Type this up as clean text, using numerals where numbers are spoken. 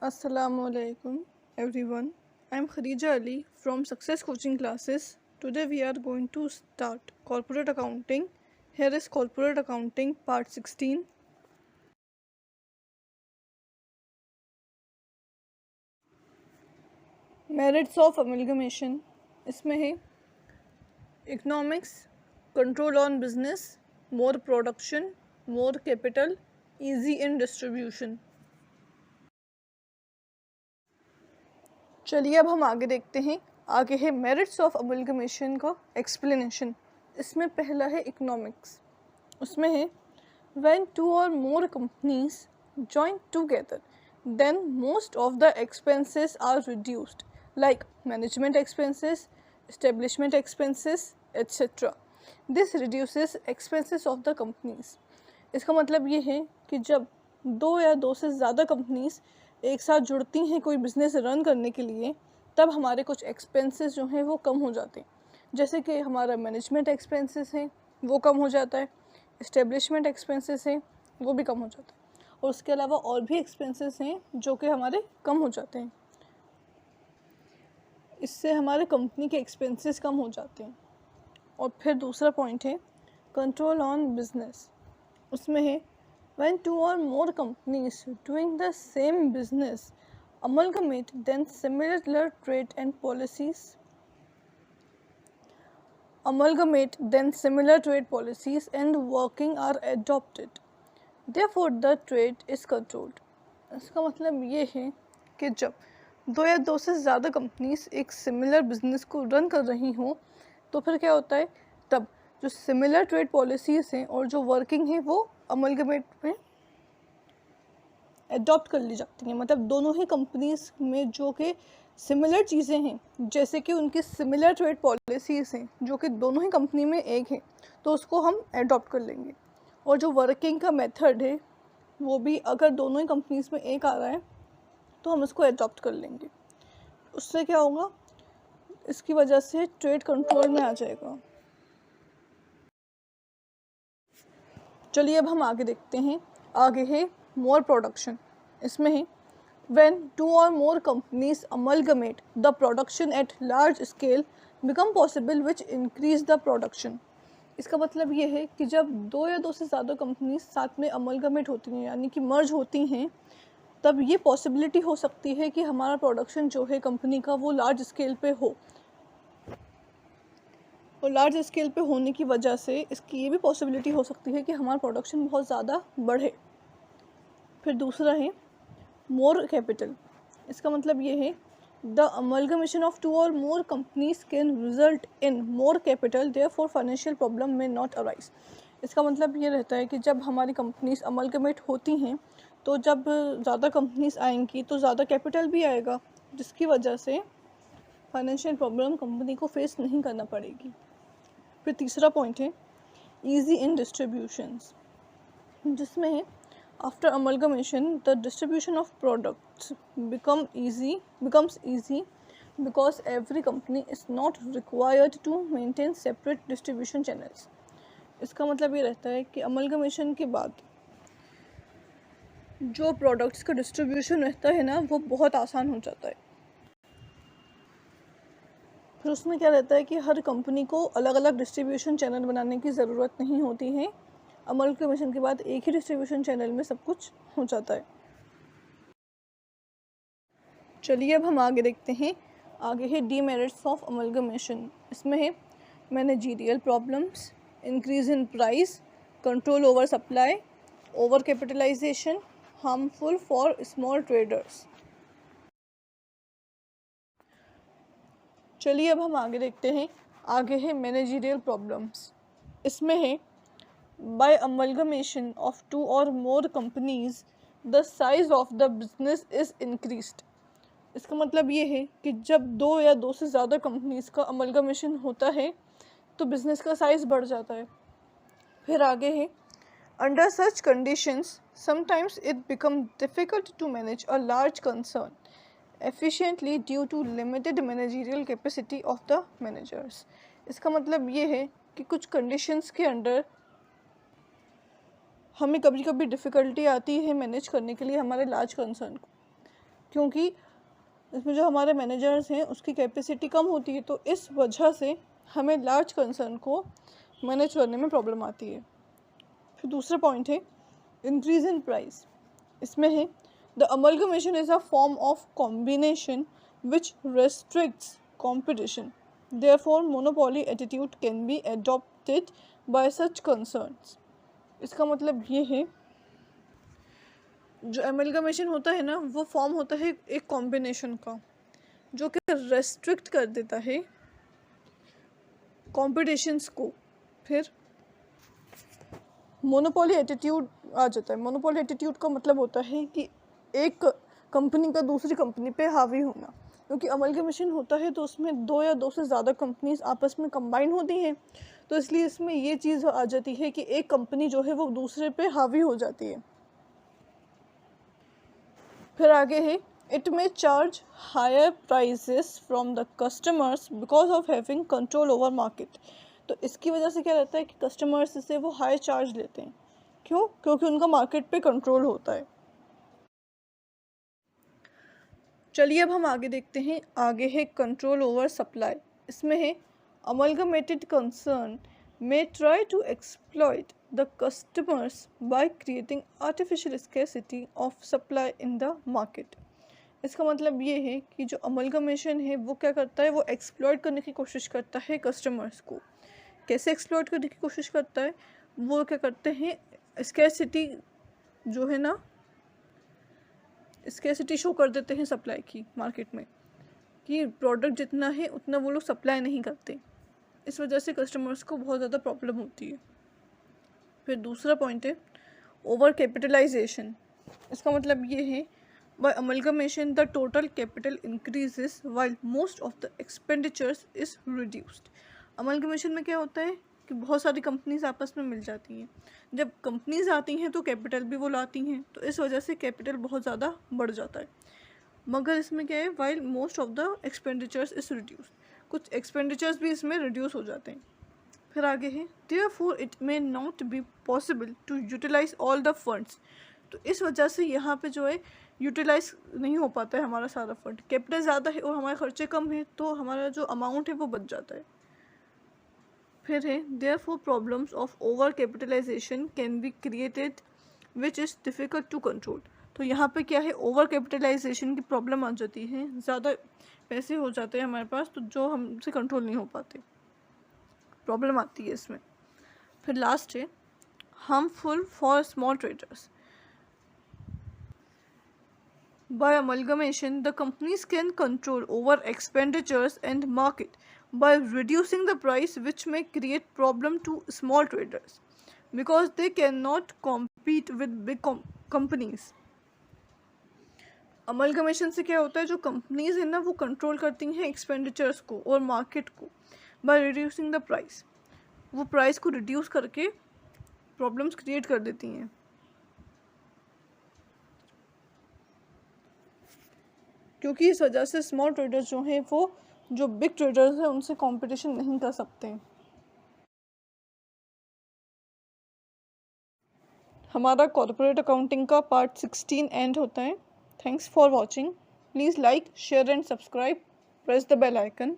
Assalamualaikum everyone. I'm Khadija Ali from Success Coaching Classes. Today we are going to start corporate accounting. Here is corporate accounting part 16. Merits of amalgamation. इसमें है economics, control on business, more production, more capital, easy in distribution. चलिए अब हम आगे देखते हैं। आगे है मेरिट्स ऑफ अमलगमेशन का एक्सप्लेनेशन। इसमें पहला है इकोनॉमिक्स। उसमें है when two or more companies join together then most of the expenses are reduced like management expenses, establishment expenses etcetera. This reduces expenses of the companies. इसका मतलब ये है कि जब दो या दो से ज़्यादा कंपनीज एक साथ जुड़ती हैं कोई बिज़नेस रन करने के लिए, तब हमारे कुछ एक्सपेंसेस जो हैं वो कम हो जाते हैं। जैसे कि हमारा मैनेजमेंट एक्सपेंसेस है वो कम हो जाता है, इस्टेब्लिशमेंट एक्सपेंसेस हैं वो भी कम हो जाता है, और उसके अलावा और भी एक्सपेंसेस हैं जो कि हमारे कम हो जाते हैं। इससे हमारे कंपनी के एक्सपेंसेस कम हो जाते हैं। और फिर दूसरा पॉइंट है कंट्रोल ऑन बिजनेस। उसमें है when two or more companies doing the same business amalgamate then similar trade and policies and working are adopted, therefore the trade is controlled। इसका मतलब ये है कि जब दो या दो से ज़्यादा कंपनीज एक सिमिलर बिजनेस को रन कर रही हों तो फिर क्या होता है, तब जो सिमिलर ट्रेड पॉलिसीज़ हैं और जो वर्किंग है वो अमलगमेट में एडॉप्ट कर ली जाती हैं। मतलब दोनों ही कंपनीज में जो कि सिमिलर चीज़ें हैं, जैसे कि उनकी सिमिलर ट्रेड पॉलिसीज़ हैं जो कि दोनों ही कंपनी में एक है, तो उसको हम एडॉप्ट कर लेंगे। और जो वर्किंग का मेथड है वो भी अगर दोनों ही कंपनीज में एक आ रहा है तो हम उसको एडॉप्ट कर लेंगे। उससे क्या होगा, इसकी वजह से ट्रेड कंट्रोल में आ जाएगा। चलिए अब हम आगे देखते हैं। आगे है मोर प्रोडक्शन। इसमें है when two or more companies amalgamate the production at large scale become possible which increase the production. इसका मतलब ये है कि जब दो या दो से ज़्यादा कंपनीज साथ में अमलगमेट होती हैं यानी कि मर्ज होती हैं, तब ये पॉसिबिलिटी हो सकती है कि हमारा प्रोडक्शन जो है कंपनी का वो लार्ज स्केल पे हो। और लार्ज स्केल पे होने की वजह से इसकी ये भी पॉसिबिलिटी हो सकती है कि हमारा प्रोडक्शन बहुत ज़्यादा बढ़े। फिर दूसरा है मोर कैपिटल। इसका मतलब ये है the amalgamation of to or more companies can result in more capital, therefore financial problem में नॉट अराइज। इसका मतलब ये रहता है कि जब हमारी कंपनीज अमलगमेट होती हैं तो जब ज़्यादा कंपनीज आएंगी तो ज़्यादा कैपिटल भी आएगा, जिसकी वजह से फाइनेंशियल प्रॉब्लम कंपनी को फेस नहीं करना पड़ेगी। फिर तीसरा पॉइंट है ईजी इन डिस्ट्रीब्यूशंस, जिसमें है after amalgamation the distribution of products becomes easy because every company is not required to maintain separate distribution channels। इसका मतलब ये रहता है कि अमलगमेशन के बाद जो प्रोडक्ट्स का डिस्ट्रीब्यूशन रहता है ना वो बहुत आसान हो जाता है। फिर उसमें क्या रहता है कि हर कंपनी को अलग अलग डिस्ट्रीब्यूशन चैनल बनाने की ज़रूरत नहीं होती है। अमलगमेशन के बाद एक ही डिस्ट्रीब्यूशन चैनल में सब कुछ हो जाता है। चलिए अब हम आगे देखते हैं। आगे है डीमेरिट्स ऑफ अमलगमेशन। इसमें है managerial problems, increase in price, control over supply, over capitalization, harmful for small traders. चलिए अब हम आगे देखते हैं। आगे है मैनेजरियल प्रॉब्लम्स। इसमें है by amalgamation of to or more companies the size of the business is increased. इसका मतलब ये है कि जब दो या दो से ज़्यादा कंपनीज का अमलगमेशन होता है तो बिज़नेस का साइज़ बढ़ जाता है। फिर आगे है under such conditions sometimes it become difficult to manage a large concern efficiently due to limited managerial capacity of the managers। इसका मतलब ये है कि कुछ कंडीशंस के अंडर हमें कभी कभी डिफ़िकल्टी आती है मैनेज करने के लिए हमारे लार्ज कंसर्न को। क्योंकि इसमें जो हमारे मैनेजर्स हैं उसकी कैपेसिटी कम होती है, तो इस वजह से हमें लार्ज कंसर्न को मैनेज करने में प्रॉब्लम आती है। फिर दूसरा पॉइंट है इंक्रीज इन प्राइस। इसमें है the amalgamation is a form of combination which restricts competition, therefore monopoly attitude can be adopted by such concerns. इसका मतलब ये है जो एमलगमेशन होता है ना, वो फॉर्म होता है एक कॉम्बिनेशन का जो कि रेस्ट्रिक्ट कर देता है कॉम्पिटिशन्स को। फिर मोनोपोली एटीट्यूड आ जाता है। मोनोपोली एटीट्यूड का मतलब होता है कि एक कंपनी का दूसरी कंपनी पे हावी होना, क्योंकि अमलगमेशन होता है तो उसमें दो या दो से ज़्यादा कंपनीज आपस में कंबाइन होती हैं, तो इसलिए इसमें ये चीज़ आ जाती है कि एक कंपनी जो है वो दूसरे पे हावी हो जाती है। फिर आगे है it may charge higher prices from the customers because of having control over market. तो इसकी वजह से क्या रहता है कि कस्टमर्स से वो हाई चार्ज लेते हैं। क्यों? क्योंकि उनका मार्केट पे कंट्रोल होता है। चलिए अब हम आगे देखते हैं। आगे है कंट्रोल ओवर सप्लाई। इसमें है amalgamated concern may try to exploit the customers by creating artificial scarcity of supply in the market। इसका मतलब ये है कि जो अमलगमेशन है वो क्या करता है, वो एक्सप्लॉइट करने की कोशिश करता है कस्टमर्स को। कैसे एक्सप्लॉइट करने की कोशिश करता है? वो क्या करते हैं, स्कैरसिटी जो है ना, स्कैरसिटी शो कर देते हैं सप्लाई की मार्केट में, कि प्रोडक्ट जितना है उतना वो लोग सप्लाई नहीं करते। इस वजह से कस्टमर्स को बहुत ज़्यादा प्रॉब्लम होती है। फिर दूसरा पॉइंट है ओवर कैपिटलाइजेशन। इसका मतलब ये है by amalgamation the total capital increases while most of the expenditures is reduced. Amalgamation में क्या होता है कि बहुत सारी कंपनीज आपस में मिल जाती हैं। जब कंपनीज आती हैं तो कैपिटल भी वो लाती हैं, तो इस वजह से कैपिटल बहुत ज़्यादा बढ़ जाता है। मगर इसमें क्या है, while most of the expenditures is reduced, कुछ एक्सपेंडिचर्स भी इसमें रिड्यूस हो जाते हैं। फिर आगे है therefore it may not be possible to utilise all the funds. तो इस वजह से यहाँ पे जो है यूटिलाइज नहीं हो पाता है हमारा सारा फंड। कैपिटल ज़्यादा है और हमारे खर्चे कम है, तो हमारा जो अमाउंट है वो बच जाता है। फिर है therefore problems of over capitalisation can be created which is difficult to control. तो यहाँ पे क्या है, ओवर कैपिटलाइजेशन की प्रॉब्लम आ जाती है, ज़्यादा पैसे हो जाते हैं हमारे पास, तो जो हमसे कंट्रोल नहीं हो पाते, प्रॉब्लम आती है इसमें। फिर लास्ट है harmful for small traders. By amalgamation the companies can control over expenditures and market by reducing the price which may create problem to small traders because they can not compete with big companies. Amalgamation से क्या होता है, जो companies है ना वो control करती हैं एक्सपेंडिचर्स को और मार्केट को बाय रिड्यूसिंग द प्राइस। वो प्राइस को रिड्यूस करके प्रॉब्लम्स क्रिएट कर देती हैं। क्योंकि इस वजह से स्मॉल ट्रेडर्स जो हैं वो जो बिग ट्रेडर्स हैं उनसे कंपटीशन नहीं कर सकते। हमारा कॉर्पोरेट अकाउंटिंग का पार्ट 16 एंड होता है। Thanks for watching. Please like, share and subscribe. Press the bell icon.